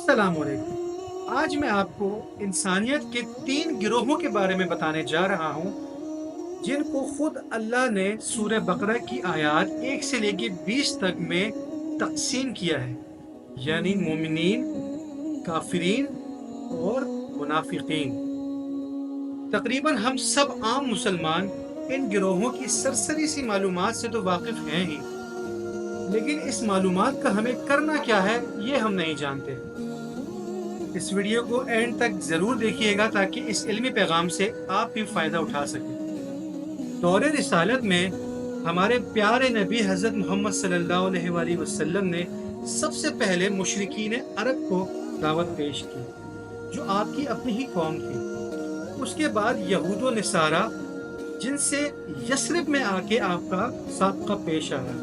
अस्सलाम वालेकुम। आज मैं आपको इंसानियत के 3 गिरोहों के बारे में बताने जा रहा हूँ जिनको खुद अल्लाह ने सूरह बकरा की आयत 1 से लेकर 20 तक में तकसीम किया है, यानी मोमिनीन, काफिरीन और मुनाफिकीन। तकरीबन हम सब आम मुसलमान इन गिरोहों की सरसरी सी मालूमात से तो वाकिफ हैं ही, लेकिन इस मालूमात का हमें करना क्या है ये हम नहीं जानते। इस वीडियो को एंड तक ज़रूर देखिएगा ताकि इस इल्मी पैगाम से आप भी फ़ायदा उठा सकें। दौरे रिसालत में हमारे प्यारे नबी हज़रत मोहम्मद सल्लल्लाहु अलैहि वसल्लम ने सबसे पहले मुशरिकीन अरब को दावत पेश की, जो आपकी अपनी ही कौम थी। उसके बाद यहूद व नसारा, जिनसे यस्रिब में आके आपका साबका पेश आया।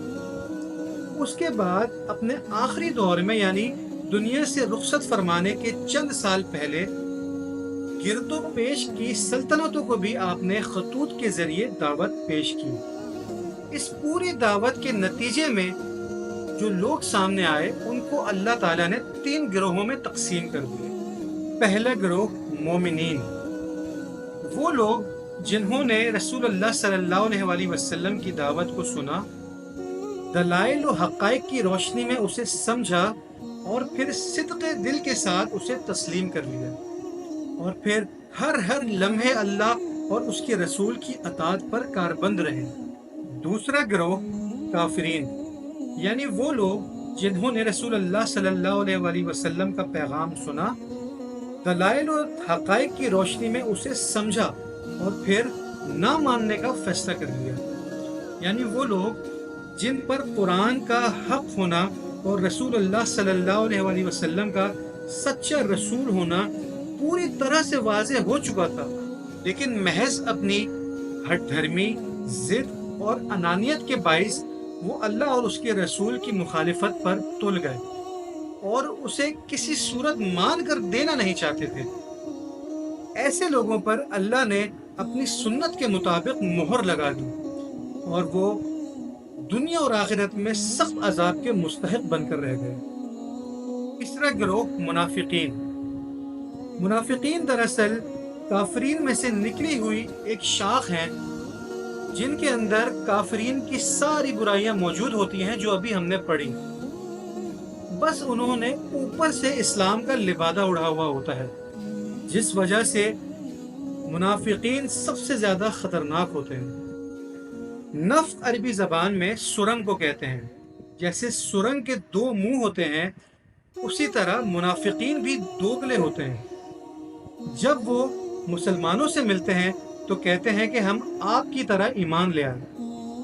उसके बाद अपने आखिरी दौर में यानी दुनिया से रुखसत फरमाने के चंद साल पहले गिरदो पेश की सल्तनतों को भी आपने खतूत के जरिए दावत पेश की। इस पूरी दावत के नतीजे में जो लोग सामने आए उनको अल्लाह ताला ने 3 गिरोहों में तकसीम कर दिए। पहला गिरोह मोमिनीन, वो लोग जिन्होंने रसूलुल्लाह सल्लल्लाहु अलैहि वसल्लम की दावत को सुना, दलाइल व हक़ाइक़ की रोशनी में उसे समझा और फिर सिद्क़े दिल के साथ उसे तस्लीम कर लिया और फिर हर लम्हे अल्लाह और उसके रसूल की अताअत पर कारबंद रहे। दूसरा गिरोह काफिरीन, यानी वो लोग जिन्होंने रसूलुल्लाह सल्लल्लाहु अलैहि वसल्लम का पैगाम सुना, दलाइल और हक़ाइक़ की रोशनी में उसे समझा और फिर ना मानने का फैसला कर लिया। यानी वो लोग जिन पर कुरान का हक होना और रसूलुल्लाह सल्लल्लाहु अलैहि वसल्लम का सच्चा रसूल होना पूरी तरह से वाज़ेह हो चुका था, लेकिन महज अपनी हठधर्मी, जिद और अनानियत के बाइस वो अल्लाह और उसके रसूल की मुखालिफत पर तुल गए और उसे किसी सूरत मान कर देना नहीं चाहते थे। ऐसे लोगों पर अल्लाह ने अपनी सुन्नत के मुताबिक मोहर लगा दी और वो दुनिया और आखिरत में सख्त अजाब के मुस्तहिक बनकर रह गए। तीसरा गिरोह मुनाफिकीन। मुनाफिकीन दरअसल काफरीन में से निकली हुई एक शाख है जिनके अंदर काफरीन की सारी बुराइयां मौजूद होती हैं जो अभी हमने पढ़ी। बस उन्होंने ऊपर से इस्लाम का लिबादा उड़ा हुआ होता है, जिस वजह से मुनाफिकीन सबसे ज्यादा खतरनाक होते हैं। नफ्स अरबी जबान में सुरंग को कहते हैं। जैसे सुरंग के 2 मुंह होते हैं, उसी तरह मुनाफिकीन भी दोगले होते हैं। जब वो मुसलमानों से मिलते हैं तो कहते हैं कि हम आपकी तरह ईमान ले आए,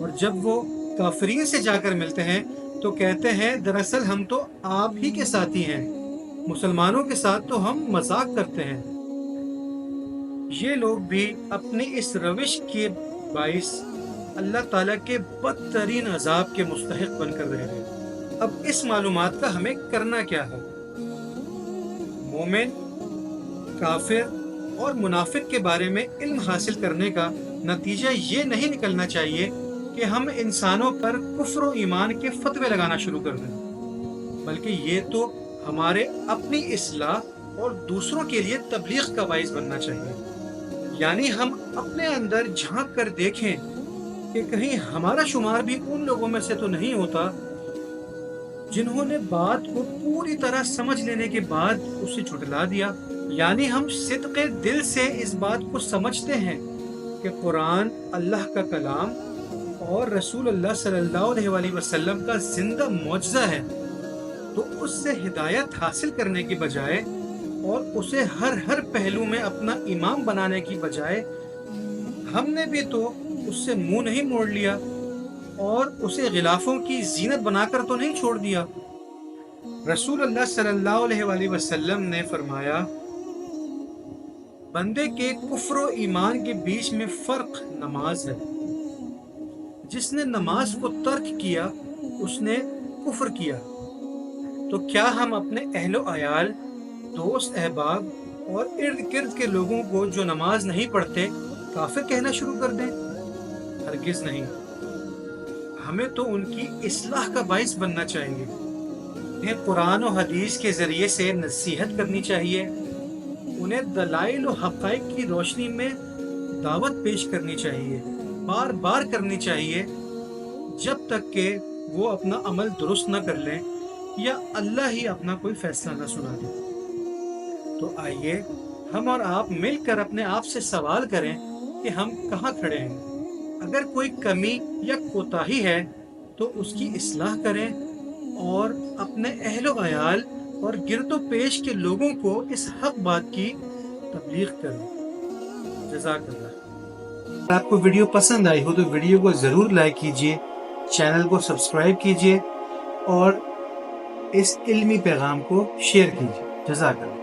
और जब वो काफरीन से जाकर मिलते हैं तो कहते हैं दरअसल हम तो आप ही के साथी हैं, मुसलमानों के साथ तो हम मजाक करते हैं। ये लोग भी अपनी इस रविश के बाइस अल्लाह ताला के बदतरीन अजाब के मुस्तहिक बनकर रह गए। अब इस मालूमात का हमें करना क्या है? मोमिन, काफिर और मुनाफिक के बारे में इल्म हासिल करने का नतीजा ये नहीं निकलना चाहिए कि हम इंसानों पर कुफ्र और ईमान के फतवे लगाना शुरू कर दें, बल्कि ये तो हमारे अपनी इस्लाह और दूसरों के लिए तबलीग का बाइस बनना चाहिए। यानी हम अपने अंदर झांक कर देखें कि कहीं हमारा शुमार भी उन लोगों में से तो नहीं होता जिन्होंने बात को पूरी तरह समझ लेने के बाद उसे झुठला दिया। यानी हम सिद्क़े दिल से इस बात को समझते हैं कि कुरान अल्लाह का कलाम और रसूलुल्लाह सल्लल्लाहु अलैहि वसल्लम का जिंदा मौजज़ा है, तो उससे हिदायत हासिल करने की बजाय और उसे हर पहलू में अपना इमाम बनाने की बजाय हमने भी तो उससे मुंह नहीं मोड़ लिया और उसे गिलाफों की जीनत बनाकर तो नहीं छोड़ दिया। रसूलुल्लाह सल्लल्लाहु अलैहि वसल्लम ने फरमाया, बंदे के कुफ्र और ईमान के बीच में फर्क नमाज है। जिसने नमाज को तर्क किया उसने कुफ्र किया। तो क्या हम अपने अहलो अयाल, दोस्त अहबाब और इर्द गिर्द के लोगों को जो नमाज नहीं पढ़ते काफिर कहना शुरू कर दें? हरगिज नहीं। हमें तो उनकी इस्लाह का बाइस बनना चाहिए। انہیں قرآن و حدیث کے ذریعے سے نصیحت کرنی چاہیے، انہیں دلائل و حقائق کی روشنی میں دعوت پیش کرنی چاہیے، بار بار کرنی چاہیے، جب تک کہ وہ اپنا عمل درست نہ کر لیں یا اللہ ہی اپنا کوئی فیصلہ نہ سنا دے۔ تو آئیے ہم اور آپ مل کر اپنے آپ سے سوال کریں کہ ہم کہاں کھڑے ہیں۔ اگر کوئی کمی یا کوتاہی ہے تو اس کی اصلاح کریں اور اپنے اہل و عیال اور گرد و پیش کے لوگوں کو اس حق بات کی تبلیغ کریں۔ جزاک اللہ۔ اگر آپ کو ویڈیو پسند آئی ہو تو ویڈیو کو ضرور لائک کیجیے، چینل کو سبسکرائب کیجیے اور اس علمی پیغام کو شیئر کیجیے۔ جزاک اللہ۔